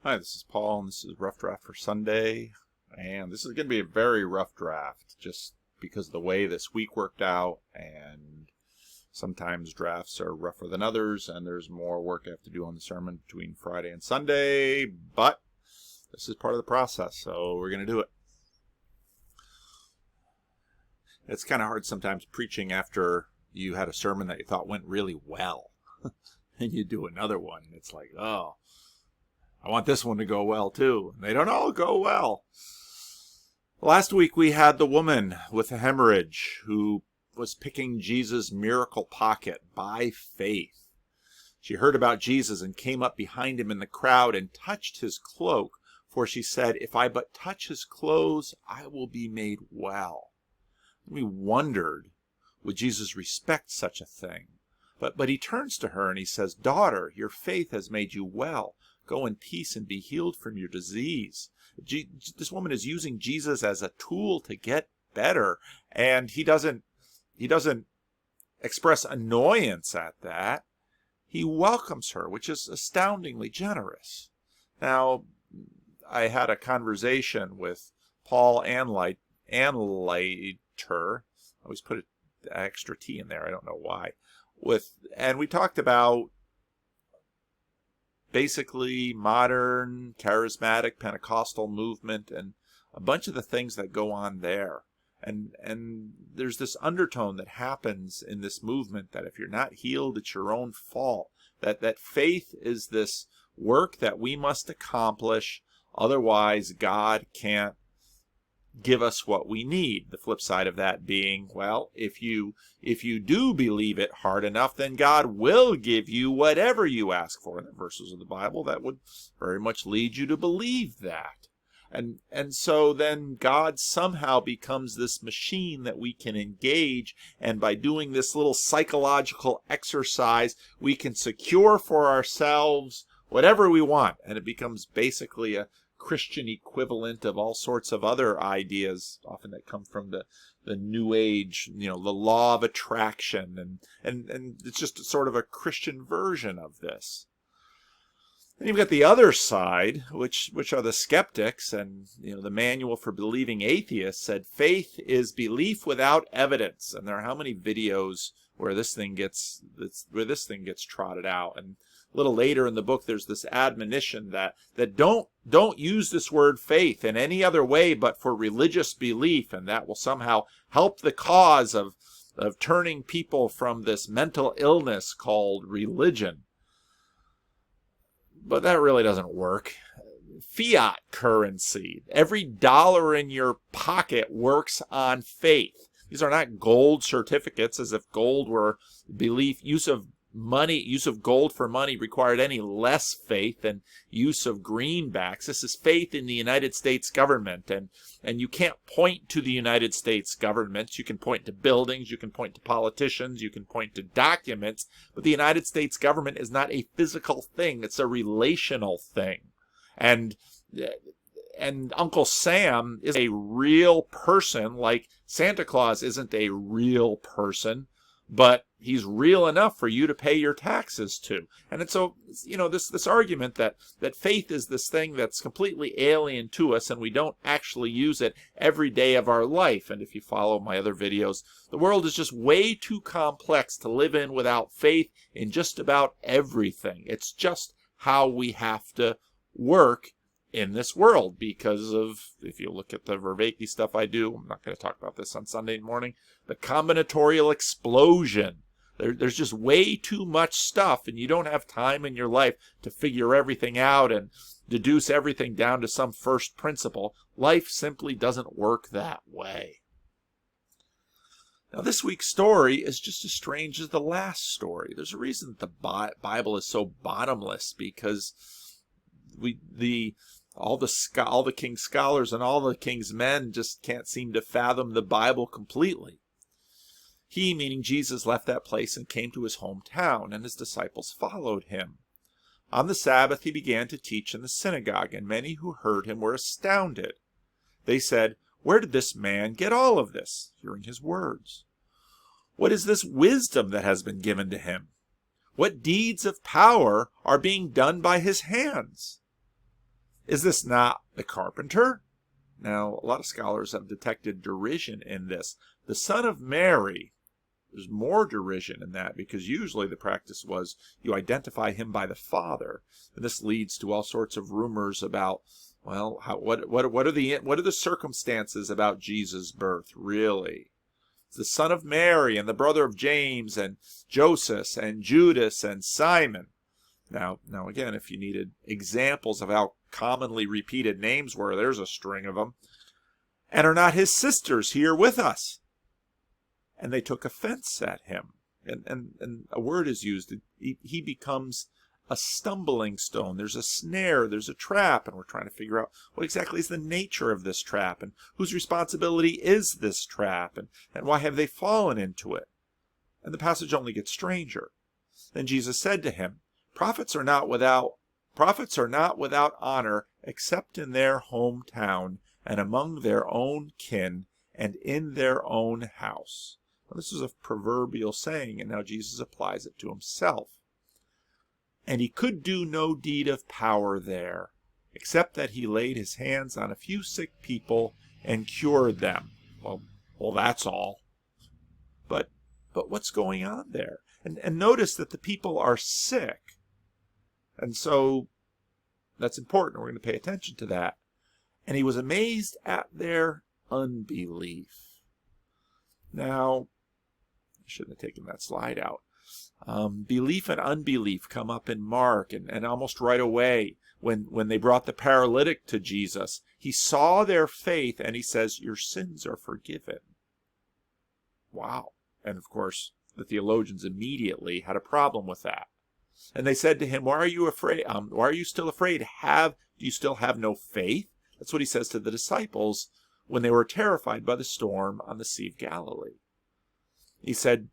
Hi, this is Paul, and this is Rough Draft for Sunday. And this is going to be a very rough draft, just because of the way this week worked out. And sometimes drafts are rougher than others, and there's more work I have to do on the sermon between Friday and Sunday. But this is part of the process, so we're going to do it. It's kind of hard sometimes preaching after you had a sermon that you thought went really well. And you do another one, and it's like, oh, I want this one to go well too. They don't all go well. Last week we had the woman with a hemorrhage who was picking Jesus' miracle pocket by faith. She heard about Jesus and came up behind him in the crowd and touched his cloak, for she said, "If I but touch his clothes, I will be made well." We wondered, would Jesus respect such a thing? But he turns to her and he says, "Daughter, your faith has made you well. Go in peace and be healed from your disease." This woman is using Jesus as a tool to get better, and he doesn't express annoyance at that. He welcomes her, which is astoundingly generous. Now, I had a conversation with Paul Anleiter. I always put an extra T in there. I don't know why. And we talked about basically modern, charismatic, Pentecostal movement and a bunch of the things that go on there. And there's this undertone that happens in this movement that if you're not healed, it's your own fault. That faith is this work that we must accomplish, otherwise God can't give us what we need. The flip side of that being, well, if you do believe it hard enough, then God will give you whatever you ask for. In the verses of the Bible that would very much lead you to believe that. And so then God somehow becomes this machine that we can engage, and by doing this little psychological exercise, we can secure for ourselves whatever we want, and it becomes basically a Christian equivalent of all sorts of other ideas, often that come from the New Age, the law of attraction, and it's just sort of a Christian version of this. Then you've got the other side, which are the skeptics, and the manual for believing atheists said faith is belief without evidence. And there are how many videos where this thing gets trotted out. And a little later in the book, there's this admonition that don't use this word faith in any other way but for religious belief, and that will somehow help the cause of turning people from this mental illness called religion. But that really doesn't work. Fiat currency, every dollar in your pocket works on faith. These are not gold certificates, as if gold were use of gold for money required any less faith than use of greenbacks. This is faith in the United States government, and you can't point to the United States government. You can point to buildings, you can point to politicians, you can point to documents, but the United States government is not a physical thing, it's a relational thing. And Uncle Sam is a real person, like Santa Claus isn't a real person, but he's real enough for you to pay your taxes to. And so, this argument that faith is this thing that's completely alien to us and we don't actually use it every day of our life. And if you follow my other videos, the world is just way too complex to live in without faith in just about everything. It's just how we have to work in this world because of, if you look at the Vervaeke stuff I do, I'm not going to talk about this on Sunday morning, the combinatorial explosion. There's just way too much stuff, and you don't have time in your life to figure everything out and deduce everything down to some first principle. Life simply doesn't work that way. Now, this week's story is just as strange as the last story. There's a reason that the Bible is so bottomless, because all the king's scholars and all the king's men just can't seem to fathom the Bible completely. He, meaning Jesus, left that place and came to his hometown, and his disciples followed him. On the Sabbath he began to teach in the synagogue, and many who heard him were astounded. They said, "Where did this man get all of this?" Hearing his words. "What is this wisdom that has been given to him? What deeds of power are being done by his hands?" Is this not the carpenter? Now, a lot of scholars have detected derision in this. The son of Mary, there's more derision in that, because usually the practice was you identify him by the father. And this leads to all sorts of rumors about, well, what are the circumstances about Jesus' birth, really? It's the son of Mary and the brother of James and Joseph and Judas and Simon. Now again, if you needed examples of how commonly repeated names were, there's a string of them. And are not his sisters here with us? And they took offense at him. And a word is used. He becomes a stumbling stone. There's a snare, there's a trap, and we're trying to figure out what exactly is the nature of this trap, and whose responsibility is this trap, and why have they fallen into it? And the passage only gets stranger. Then Jesus said to him, Prophets are not without honor except in their hometown and among their own kin and in their own house. Well, this is a proverbial saying, and now Jesus applies it to himself. And he could do no deed of power there, except that he laid his hands on a few sick people and cured them. Well, that's all. But what's going on there? And notice that the people are sick. And so that's important. We're going to pay attention to that. And he was amazed at their unbelief. Now, I shouldn't have taken that slide out. Belief and unbelief come up in Mark, and almost right away when they brought the paralytic to Jesus, he saw their faith and he says, your sins are forgiven. Wow. And of course, the theologians immediately had a problem with that. And they said to him, why are you afraid? Why are you still afraid? Do you still have no faith? That's what he says to the disciples when they were terrified by the storm on the Sea of Galilee. He said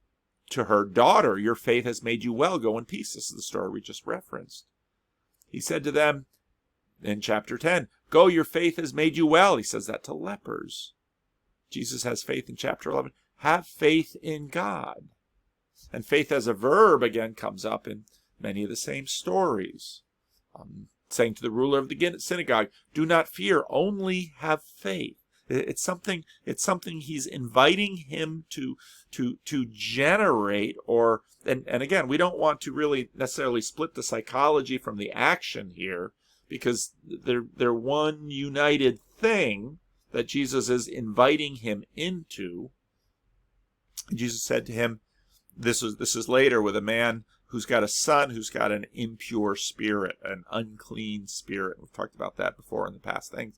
to her, daughter, your faith has made you well. Go in peace. This is the story we just referenced. He said to them in chapter 10, go, your faith has made you well. He says that to lepers. Jesus has faith in chapter 11. Have faith in God. And faith as a verb again comes up in many of the same stories. Saying to the ruler of the synagogue, do not fear, only have faith. It's something he's inviting him to generate, and again, we don't want to really necessarily split the psychology from the action here, because they're one united thing that Jesus is inviting him into. Jesus said to him, this is later with a man who's got a son who's got an impure spirit, an unclean spirit. We've talked about that before in the past things.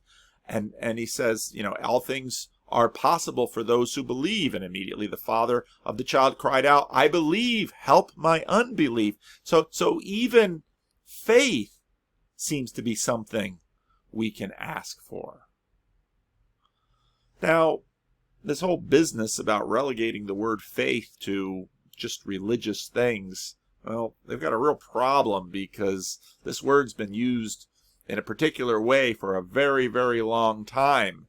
And he says, all things are possible for those who believe. And immediately the father of the child cried out, I believe, help my unbelief. So even faith seems to be something we can ask for. Now, this whole business about relegating the word faith to just religious things, well, they've got a real problem, because this word's been used in a particular way for a very, very long time.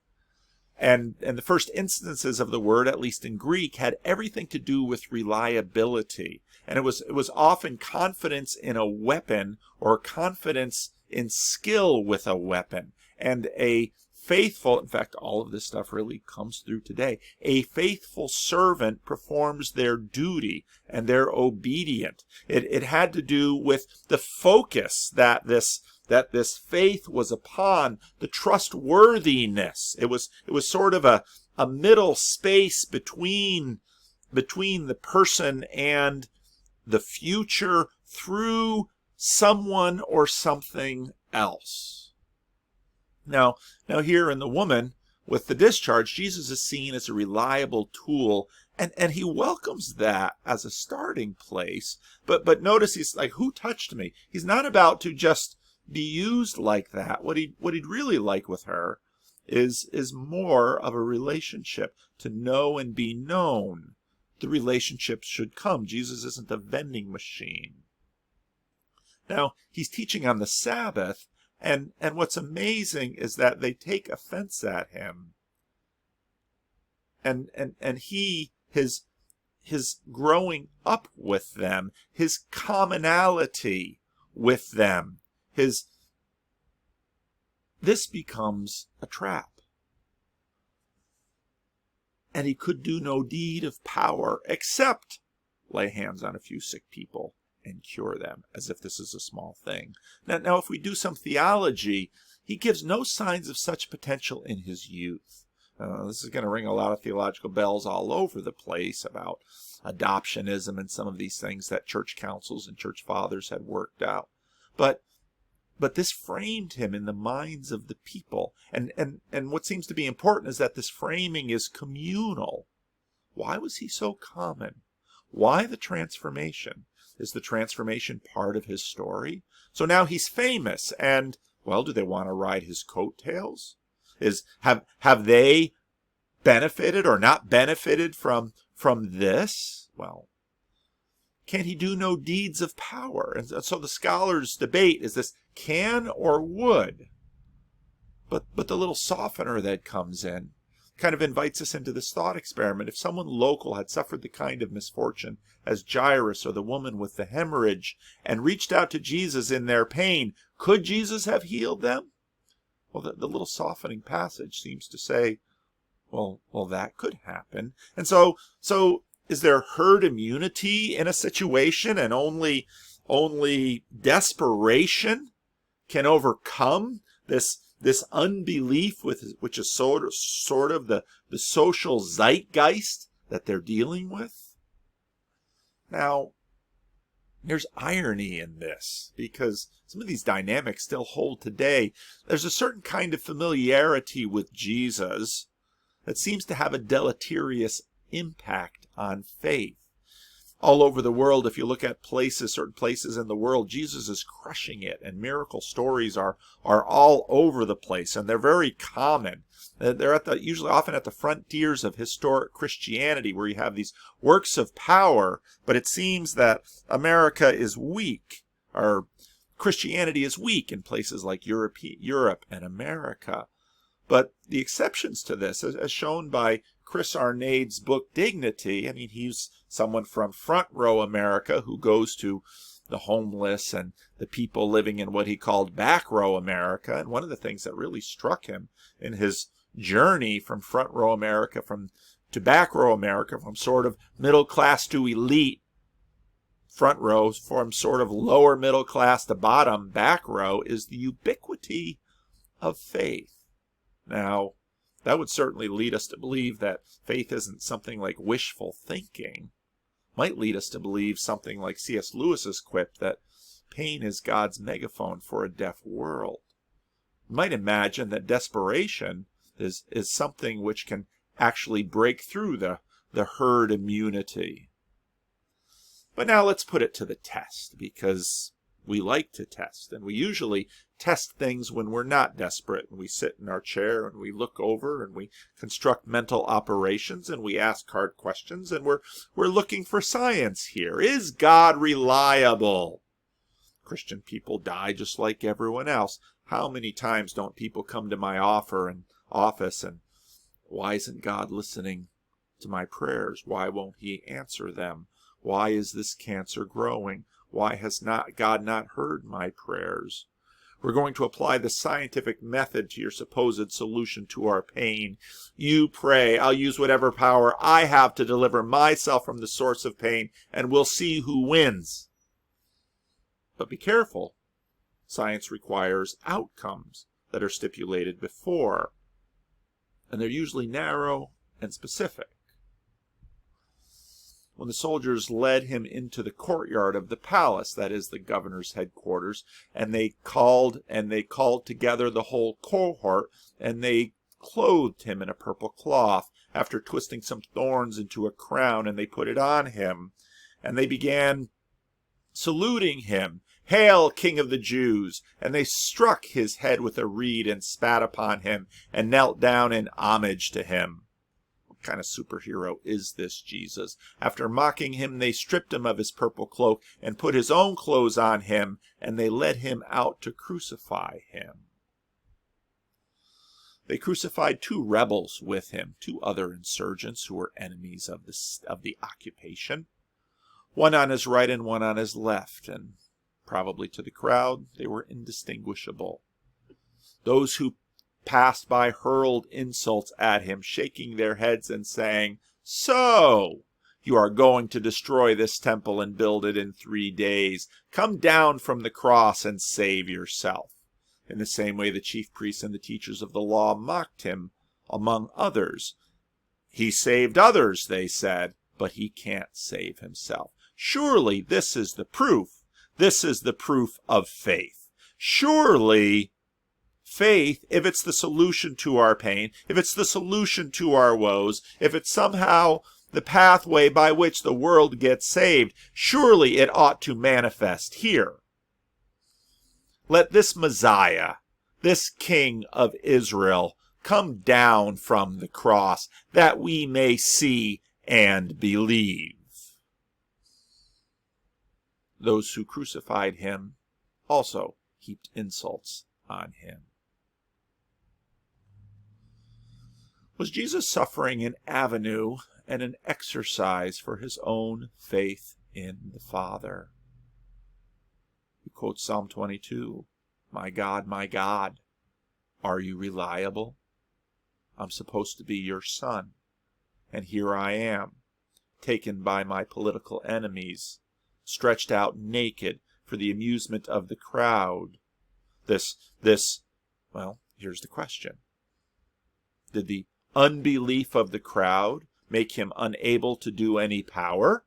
And the first instances of the word, at least in Greek, had everything to do with reliability. And it was often confidence in a weapon or confidence in skill with a weapon. And a faithful, in fact, all of this stuff really comes through today. A faithful servant performs their duty and they're obedient. It had to do with the focus that this faith was upon, the trustworthiness. It was sort of a middle space between the person and the future through someone or something else. Now here in the woman with the discharge, Jesus is seen as a reliable tool, and he welcomes that as a starting place. But notice he's like, who touched me? He's not about to just be used like that. What he'd really like with her is more of a relationship, to know and be known. The relationship should come. Jesus isn't a vending machine. Now, he's teaching on the Sabbath, and what's amazing is that they take offense at him. And his growing up with them, his commonality with them, his this becomes a trap. And he could do no deed of power except lay hands on a few sick people and cure them, as if this is a small thing. Now, if we do some theology, he gives no signs of such potential in his youth. This is going to ring a lot of theological bells all over the place about adoptionism and some of these things that church councils and church fathers had worked out. But this framed him in the minds of the people. And what seems to be important is that this framing is communal. Why was he so common? Why the transformation? Is the transformation part of his story? So now he's famous, and, well, do they want to ride his coattails? Have they benefited or not benefited from this? Well, can he do no deeds of power? And so the scholars debate, is this can or would? But the little softener that comes in kind of invites us into this thought experiment. If someone local had suffered the kind of misfortune as Jairus or the woman with the hemorrhage and reached out to Jesus in their pain, could Jesus have healed them? Well, the little softening passage seems to say, well, that could happen. And so is there herd immunity in a situation, and only desperation can overcome this unbelief, which is sort of the social zeitgeist that they're dealing with? Now, there's irony in this, because some of these dynamics still hold today. There's a certain kind of familiarity with Jesus that seems to have a deleterious impact on faith. All over the world, if you look at certain places in the world, Jesus is crushing it, and miracle stories are all over the place, and they're very common. They're usually often at the frontiers of historic Christianity, where you have these works of power, but it seems that America is weak, or Christianity is weak in places like Europe and America. But the exceptions to this, as shown by Chris Arnade's book Dignity, I mean, he's someone from front row America who goes to the homeless and the people living in what he called back row America. And one of the things that really struck him in his journey from front row America to back row America, from sort of middle class to elite front row, from sort of lower middle class to bottom back row, is the ubiquity of faith. Now, that would certainly lead us to believe that faith isn't something like wishful thinking. Might lead us to believe something like C.S. Lewis's quip that pain is God's megaphone for a deaf world. Might imagine that desperation is something which can actually break through the herd immunity. But now let's put it to the test, because we like to test, and we usually test things when we're not desperate, and we sit in our chair and we look over and we construct mental operations and we ask hard questions, and we're looking for science here. Is God reliable? Christian people die just like everyone else. How many times don't people come to my office and why isn't God listening to my prayers? Why won't he answer them? Why is this cancer growing? Why has God not heard my prayers? We're going to apply the scientific method to your supposed solution to our pain. You pray, I'll use whatever power I have to deliver myself from the source of pain, and we'll see who wins. But be careful. Science requires outcomes that are stipulated before, and they're usually narrow and specific. When the soldiers led him into the courtyard of the palace, that is the governor's headquarters, and they called together the whole cohort, and they clothed him in a purple cloth, after twisting some thorns into a crown, and they put it on him, and they began saluting him, "Hail, King of the Jews!" And they struck his head with a reed and spat upon him, and knelt down in homage to him. What kind of superhero is this Jesus? After mocking him, they stripped him of his purple cloak and put his own clothes on him, and they led him out to crucify him. They crucified 2 rebels with him, 2 other insurgents who were enemies of the occupation, one on his right and one on his left, and probably to the crowd they were indistinguishable. Those who passed by hurled insults at him, shaking their heads and saying, "So, you are going to destroy this temple and build it in 3 days. Come down from the cross and save yourself." In the same way, the chief priests and the teachers of the law mocked him, among others. "He saved others," they said, "but he can't save himself. Surely this is the proof. This is the proof of faith. Surely faith, if it's the solution to our pain, if it's the solution to our woes, if it's somehow the pathway by which the world gets saved, surely it ought to manifest here. Let this Messiah, this King of Israel, come down from the cross, that we may see and believe. Those who crucified him also heaped insults on him. Was Jesus' suffering an avenue and an exercise for his own faith in the Father? He quotes Psalm 22, my God, are you reliable? I'm supposed to be your son, and here I am, taken by my political enemies, stretched out naked for the amusement of the crowd. Well, here's the question. Did the unbelief of the crowd make him unable to do any power?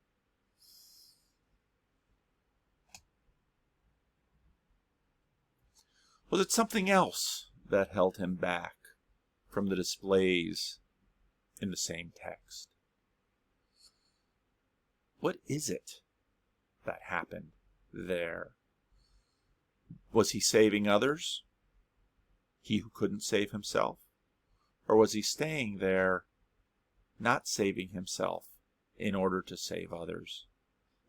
Was it something else that held him back from the displays in the same text? What is it that happened there? Was he saving others, he who couldn't save himself? Or was he staying there, not saving himself in order to save others?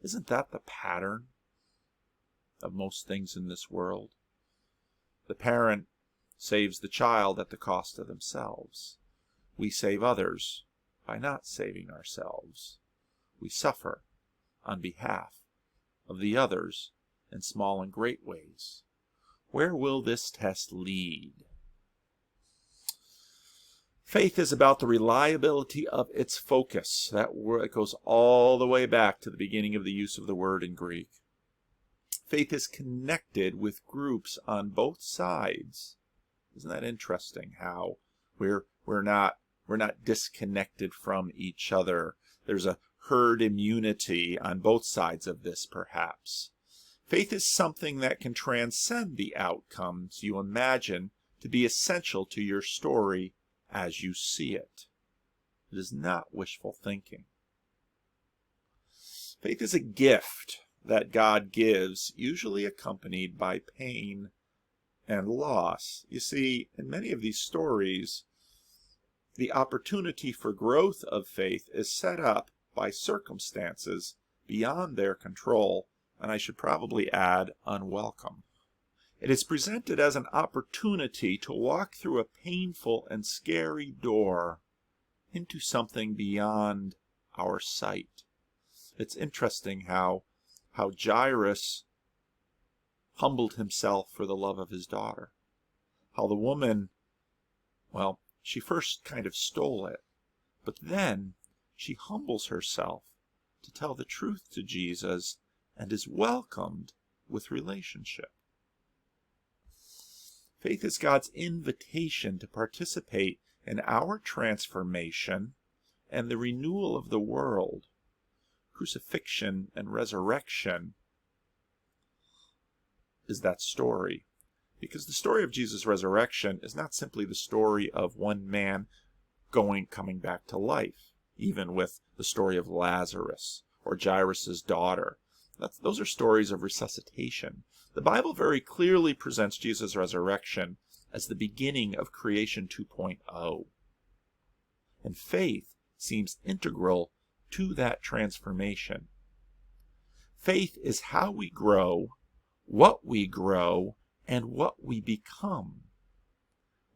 Isn't that the pattern of most things in this world? The parent saves the child at the cost of themselves. We save others by not saving ourselves. We suffer on behalf of the others in small and great ways. Where will this test lead? Faith is about the reliability of its focus. That word goes all the way back to the beginning of the use of the word in Greek. Faith is connected with groups on both sides. Isn't that interesting how we're not disconnected from each other? There's a herd immunity on both sides of this, perhaps. Faith is something that can transcend the outcomes you imagine to be essential to your story as you see it. It is not wishful thinking. Faith is a gift that God gives, usually accompanied by pain and loss. You see, in many of these stories, the opportunity for growth of faith is set up by circumstances beyond their control, and I should probably add, unwelcome. It is presented as an opportunity to walk through a painful and scary door into something beyond our sight. It's interesting how Jairus humbled himself for the love of his daughter. How the woman, well, she first kind of stole it, but then she humbles herself to tell the truth to Jesus and is welcomed with relationship. Faith is God's invitation to participate in our transformation and the renewal of the world. Crucifixion and resurrection is that story. Because the story of Jesus' resurrection is not simply the story of one man coming back to life, even with the story of Lazarus or Jairus' daughter. Those are stories of resuscitation. The Bible very clearly presents Jesus' resurrection as the beginning of creation 2.0. And faith seems integral to that transformation. Faith is how we grow, and what we become.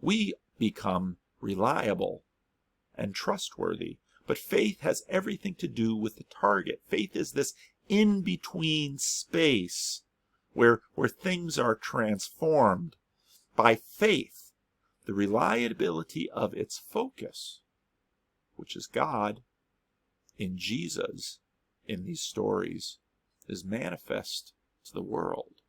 We become reliable and trustworthy, but faith has everything to do with the target. Faith is this in-between space where things are transformed by faith, the reliability of its focus, which is God in Jesus in these stories, is manifest to the world.